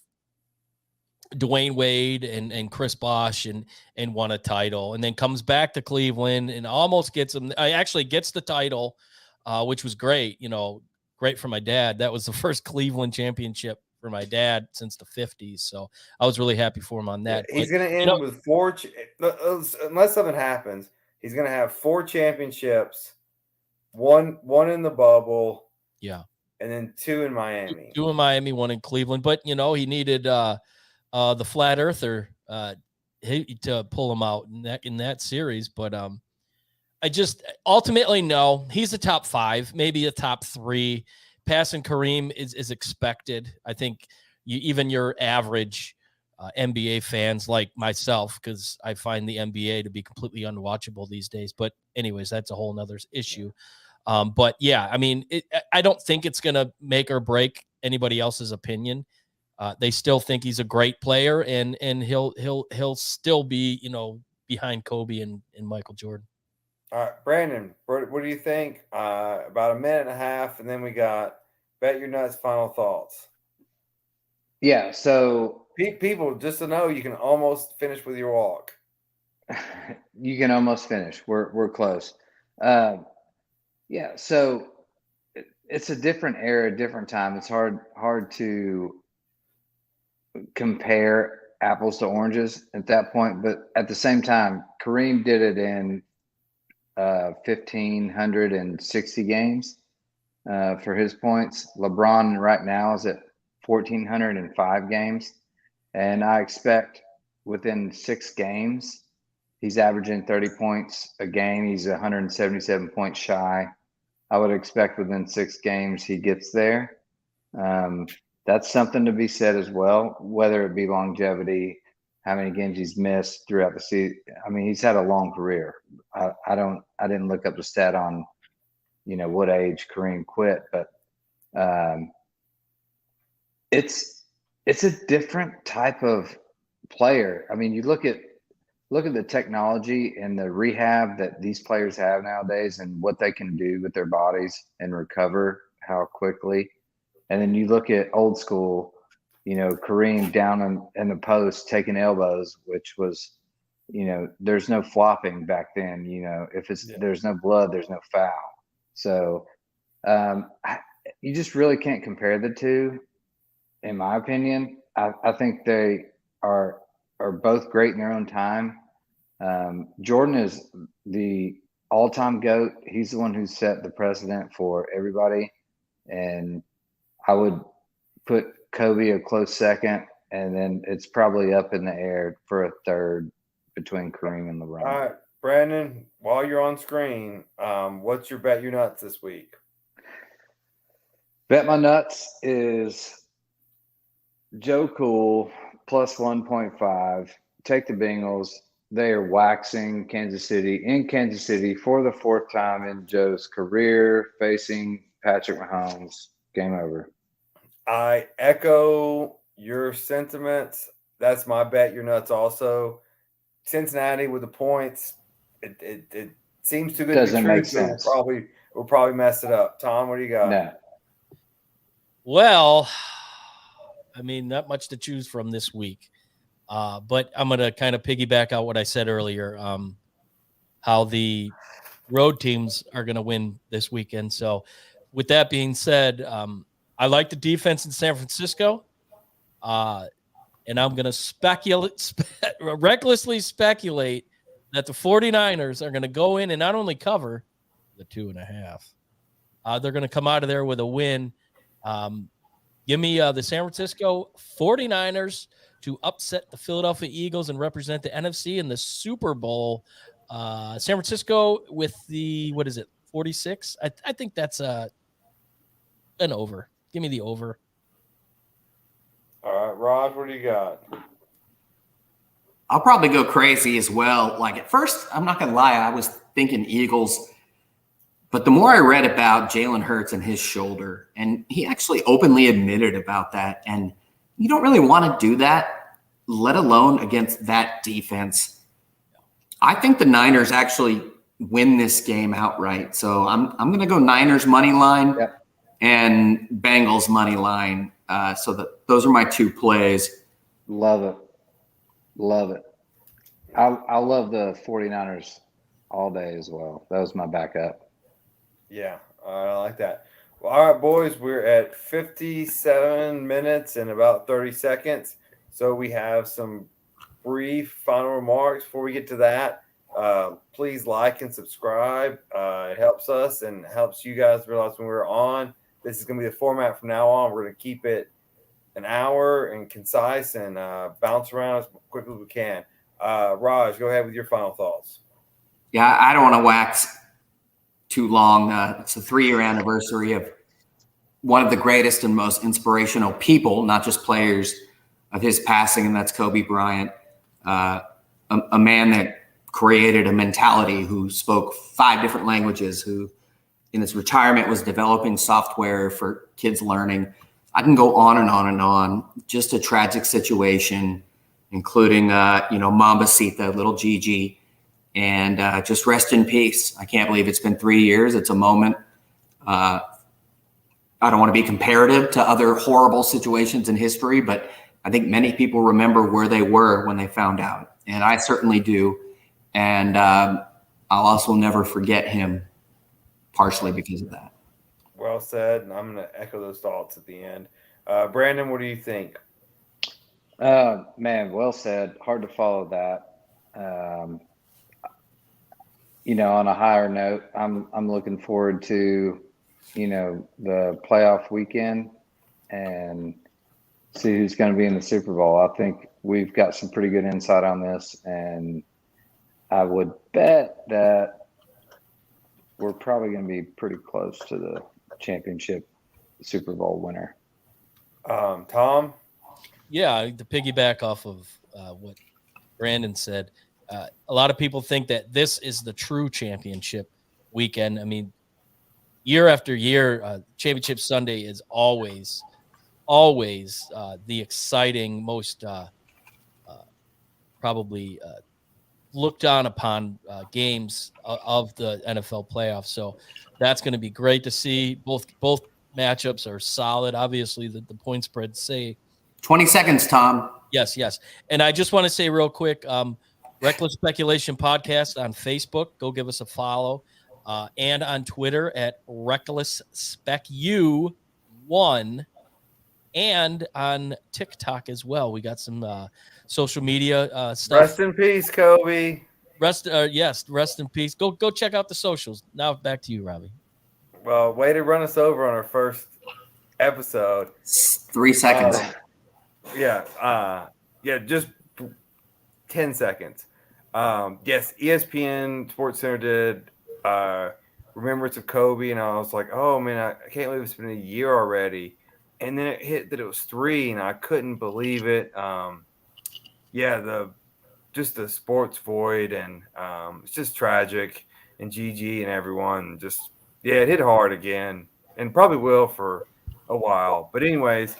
Speaker 1: Dwayne Wade and Chris Bosh and won a title, and then comes back to Cleveland and almost gets the title, which was great. Great for my dad. That was the first Cleveland championship for my dad since the 50s. So I was really happy for him on that.
Speaker 2: Yeah, he's going to end with 4, unless something happens, he's going to have 4 championships, one in the bubble.
Speaker 1: Yeah. And
Speaker 2: then 2 in Miami.
Speaker 1: 2 in Miami, 1 in Cleveland. But, he needed the flat earther to pull him out in that series. But I just ultimately no. He's a top 5, maybe a top 3. Passing Kareem is expected. I think even your average NBA fans like myself, because I find the NBA to be completely unwatchable these days. But anyways, that's a whole nother issue. But yeah, I mean, I don't think it's going to make or break anybody else's opinion. They still think he's a great player, and he'll still be behind Kobe and Michael Jordan.
Speaker 2: All right, Brandon, what do you think? About a minute and a half, and then we got Bet Your Nuts final thoughts.
Speaker 4: Yeah, so
Speaker 2: people, just to know, you can almost finish with your walk.
Speaker 4: You can almost finish. We're close. Yeah, so it's a different era, different time. It's hard to compare apples to oranges at that point, but at the same time, Kareem did it in 1,560 games for his points. LeBron right now is at 1,405 games, and I expect within 6 games he's averaging 30 points a game. He's 177 points shy. I would expect within 6 games he gets there. That's something to be said as well, whether it be longevity, how many games he's missed throughout the season. I mean, he's had a long career. I didn't look up the stat on, what age Kareem quit, but it's a different type of player. I mean, you look at the technology and the rehab that these players have nowadays and what they can do with their bodies and recover how quickly. And then you look at old school, Kareem down in the post taking elbows, which was, there's no flopping back then. If there's no blood, there's no foul. So you just really can't compare the two, in my opinion. I think they are both great in their own time. Jordan is the all-time GOAT. He's the one who set the precedent for everybody. And I would put Kobe a close second, and then it's probably up in the air for a third between Kareem and LeBron.
Speaker 2: All right, Brandon, while you're on screen, what's your Bet Your Nuts this week?
Speaker 4: Bet my nuts is Joe Cool plus 1.5. Take the Bengals. They are waxing Kansas City in Kansas City for the fourth time in Joe's career, facing Patrick Mahomes. Game over.
Speaker 2: I echo your sentiments. That's my bet. Your nuts also. Cincinnati with the points. It seems too good
Speaker 4: Doesn't
Speaker 2: to be
Speaker 4: make
Speaker 2: true.
Speaker 4: sense.
Speaker 2: So we'll probably mess it up. Tom, what do you got?
Speaker 4: No.
Speaker 1: Well, I mean, not much to choose from this week. But I'm going to kind of piggyback out what I said earlier, how the road teams are going to win this weekend. So with that being said, I like the defense in San Francisco. And I'm going to recklessly speculate that the 49ers are going to go in and not only cover the 2.5, they're going to come out of there with a win. Give me the San Francisco 49ers to upset the Philadelphia Eagles and represent the NFC in the Super Bowl. San Francisco with the, 46? I think that's an over. Give me the over.
Speaker 2: All right, Rod, what do you got?
Speaker 3: I'll probably go crazy as well. Like at first, I'm not going to lie, I was thinking Eagles. But the more I read about Jalen Hurts and his shoulder, and he actually openly admitted about that, and you don't really want to do that, let alone against that defense. I think the Niners actually win this game outright. So I'm going to go Niners money line and Bengals money line. So that those are my two plays.
Speaker 4: Love it. Love it. I love the 49ers all day as well. That was my backup.
Speaker 2: Yeah, I like that. Well, all right, boys, we're at 57 minutes and about 30 seconds. So we have some brief final remarks before we get to that. Please like and subscribe. It helps us and helps you guys realize when we're on. This is going to be the format from now on. We're going to keep it an hour and concise and bounce around as quickly as we can. Raj, go ahead with your final thoughts.
Speaker 3: Yeah, I don't want to wax too long. It's a 3-year anniversary of one of the greatest and most inspirational people, not just players, of his passing, and that's Kobe Bryant, a man that created a mentality, who spoke 5 different languages, who in his retirement was developing software for kids learning. I can go on and on and on. Just a tragic situation, including, Mambacita, little Gigi, and just rest in peace. I can't believe it's been 3 years. It's a moment. I don't want to be comparative to other horrible situations in history, but I think many people remember where they were when they found out. And I certainly do. And I'll also never forget him, partially because of that.
Speaker 2: Well said. And I'm going to echo those thoughts at the end. Brandon, what do you think?
Speaker 4: Man, well said. Hard to follow that. On a higher note, I'm looking forward to, the playoff weekend and see who's going to be in the Super Bowl. I think we've got some pretty good insight on this, and I would bet that we're probably going to be pretty close to the championship Super Bowl winner.
Speaker 2: Tom?
Speaker 1: Yeah, to piggyback off of what Brandon said, a lot of people think that this is the true championship weekend. I mean, year after year, Championship Sunday is always the exciting, most probably looked on upon games of the NFL playoffs. So that's going to be great to see. Both matchups are solid. Obviously, the point spread say
Speaker 3: 20 seconds, Tom.
Speaker 1: Yes. And I just want to say real quick, Reckless Speculation Podcast on Facebook. Go give us a follow. And on Twitter at RecklessSpecU1. And on TikTok as well. We got some social media stuff.
Speaker 2: Rest in peace, Kobe.
Speaker 1: Rest in peace. Go check out the socials. Now back to you, Robbie.
Speaker 2: Well, way to run us over on our first episode.
Speaker 3: 3 seconds.
Speaker 2: Just 10 seconds. Yes, ESPN Sports Center did Remembrance of Kobe, and I was like, oh man, I can't believe it's been a year already. And then it hit that it was 3, and I couldn't believe it. just the sports void, and it's just tragic. And Gigi and everyone it hit hard again, and probably will for a while. But anyways,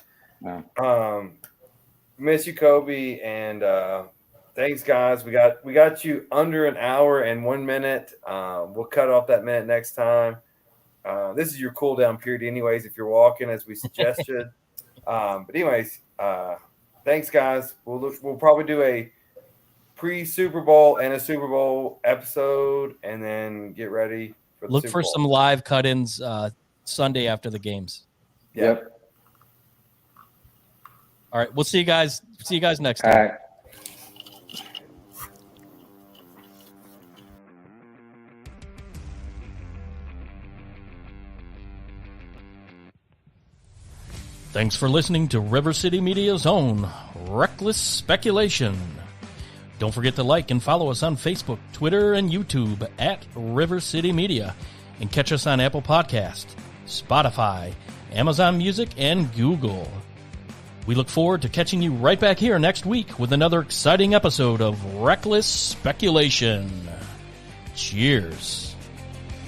Speaker 2: miss you, Kobe, and thanks, guys. We got you under an hour and 1 minute. We'll cut off that minute next time. This is your cool down period, anyways, if you're walking, as we suggested. But anyways, thanks, guys. We'll probably do a pre-Super Bowl and a Super Bowl episode, and then get ready for the
Speaker 1: Look
Speaker 2: Super
Speaker 1: for
Speaker 2: Bowl.
Speaker 1: some live cut-ins Sunday after the games.
Speaker 2: Yep.
Speaker 1: All right, we'll see you guys. See you guys next
Speaker 4: All
Speaker 1: time.
Speaker 4: right.
Speaker 1: Thanks for listening to River City Media's own Reckless Speculation. Don't forget to like and follow us on Facebook, Twitter, and YouTube at River City Media, and catch us on Apple Podcast, Spotify, Amazon Music, and Google. We look forward to catching you right back here next week with another exciting episode of Reckless Speculation. Cheers.